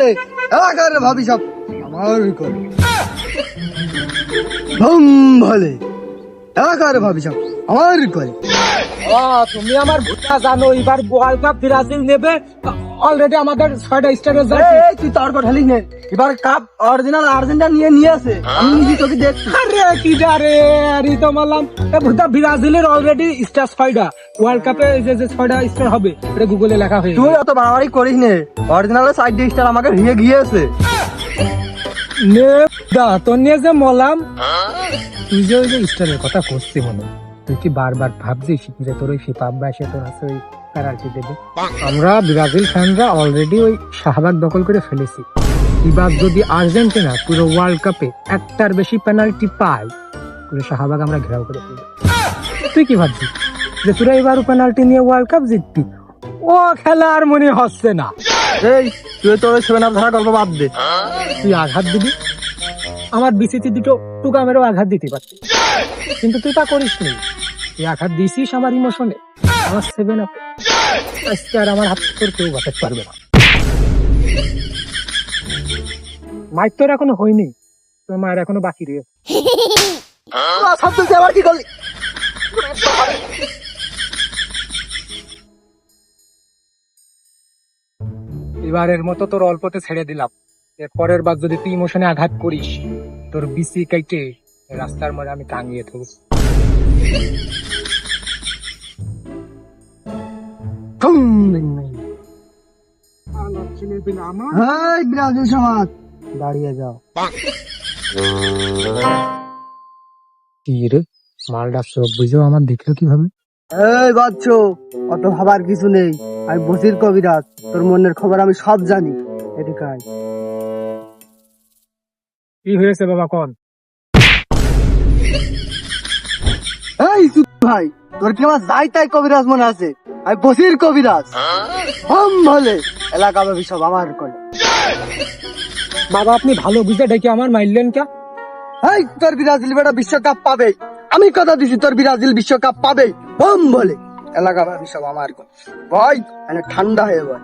বলে এলাকার ভাবি সব আমার করে। হুম বলে এলাকার ভাবি সব আমার করে। তুমি আমার ভুটা জানো, এবার ওয়ার্ল্ড কাপ ব্রাজিল নেবে। অলরেডি আমাদের 6টা স্টারের তুই তর্ক ঢালিস নে, এবার কাপ অরিজিনাল আর্জেন্টিনা নিয়ে আসে, আমি নিজে তোকে দেখছি। আরে কি ডারে আরে তো মানলাম ভুটা ব্রাজিলের অলরেডি স্টার 6টা, ওয়ার্ল্ড কাপে যে 6টা স্টার হবে এটা গুগলে লেখা হয়ে তুই অত বাড়াবাড়ি করিস নে, অরিজিনালের সাইড স্টার আমাকে ভিড়ে গিয়েছে। নে দা তোর নিয়ে যে মলাম, তুই যে ওই যে স্টারের কথা করছি মনে, তুই কি বারবার ভাবছিস যে তোর ওই ফিফা ব্যাসে তোর আছে ওই পেনাল্টি দেবে? আমরা ব্রাজিল ফ্যানরা অলরেডি ওই শাহবাগ দখল করে ফেলেছি। এবার যদি আর্জেন্টিনা পুরো ওয়ার্ল্ড কাপে একটার বেশি পেনাল্টি পায়, পুরো শাহবাগ আমরা ঘেরাও করে ফেলবো। তুই কি ভাবছিস যে তোরা এবার পেনাল্টি নিয়ে ওয়ার্ল্ড কাপ জিতবি? ও খেলা আর মনে হচ্ছে না। এই তুই তোর সেভেন আপ ধরা গল্প বাদ দে। তুই আঘাত দিবি, আমার বিসিতে দুটো টুকা মেরেও আঘাত দিতে পারতি, কিন্তু তুই তা করিস নি। তুই আঘাত দিয়েছিস আমার ইমোশনে, আমার 7 আপে। আজকে আর আমার হাত তোর কেউ বাঁচাতে পারবে না। মায়ের তোর এখনো হয়নি, তোর মায়ের এখনো বাকি রে। সব তুই আবার কি করলি? এবারের মতো তোর অল্পতে ছেড়ে দিলাম, এর পরের বার যদি তুই ইমোশনে আঘাত করিস, তোর বিসি কেটে রাস্তার মোড়ে আমি টাঙিয়ে থাকবো। হাই ব্রাজিল সমাজ, দাঁড়িয়ে যাও। কি রে মালটা চোখ বুঝেও আমার দেখলো কিভাবে? এই বাচ্চ, অত ভাবার কিছু নেই, আমি বসির কবিরাজ, তোর মনের খবর আমি সব জানি। এদিকে আয়। কি হয়েছে বাবা কোন? এই চুপ ভাই, তোর কি আমার যাই তাই কবিরাজ মনে আছে? আমি বসির কবিরাজ। হম বলে এলাকা ভাবি সব আমার করে। বাবা আপনি ভালো বুঝে ডেকে আমার মারলেন কে? এই তোর ব্রাজিল বেটা বিশ্বকাপ পাবে, আমি কথা দিছি তোর ব্রাজিল বিশ্বকাপ পাবে। হম বলে এলাকা ভাবি সব আমার করে। ভাই মানে ঠান্ডা হয়ে বল।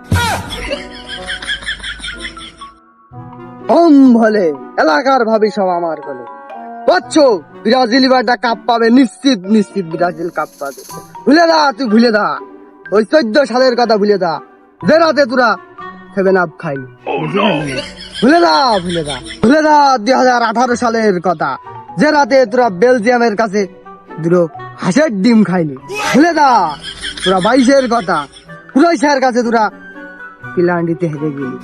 হম বলে এলাকার ভাবি সব আমার করে। বাচ্চো ব্রাজিল বেটা কাপ পাবে, নিশ্চিত নিশ্চিত ব্রাজিল কাপ পাবে। ভুলে দা, তুই ভুলে দা ওই 14 সালের কথা, ভুলে দা যে রাতে তোরা 7 আপ খাই। ভুলে দা ভুলে দা ভুলে দা 2018 সালের কথা, যে রাতে তোরা বেলজিয়ামের কাছে দুটো হাঁসের ডিম খাইনি। ভুলে দা তোরা 22-এর কথা, ক্রোয়েশিয়ার কাছে তোরা পিলান্ডিতে হেরে গেলি।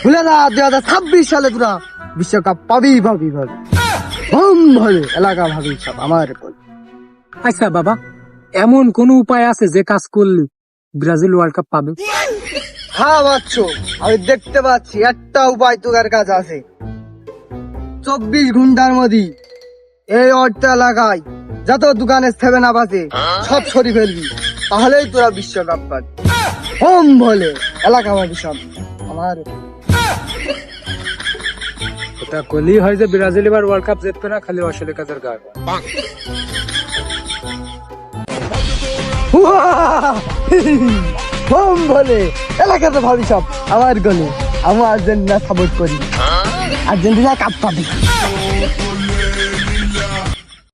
ভুলে দা 2026 সালে তোরা বিশ্বকাপ পাবি পাবি পাবি। হম বলে এলাকা ভাবি সব আমার বল। আচ্ছা বাবা, এমন কোন উপায় আছে যে কাজ করলে ব্রাজিল ওয়ার্ল্ড কাপ পাবে? হ্যাঁ বাচ্চো, আমি দেখতে পাচ্ছি একটা উপায় তোর কাছে আছে। 24 ঘন্টার মধ্যে এই অর্থ এলাকায় যত দোকানে 7 আপ আছে সব সরি ফেলবি, তাহলেই তোরা বিশ্বকাপ পাবি। হোম বলে এলাকা ভাবি সব আমার। এটা কলি হয় যে ব্রাজিল এবার ওয়ার্ল্ড কাপ জিতবে না, খালি আসলে কাজের গায়। হোম বলে এলাকাতে ভাবি সব আমার গলে। আমি আর্জেন্টিনা সাপোর্ট করি, আর্জেন্টিনা কাপ পাবে।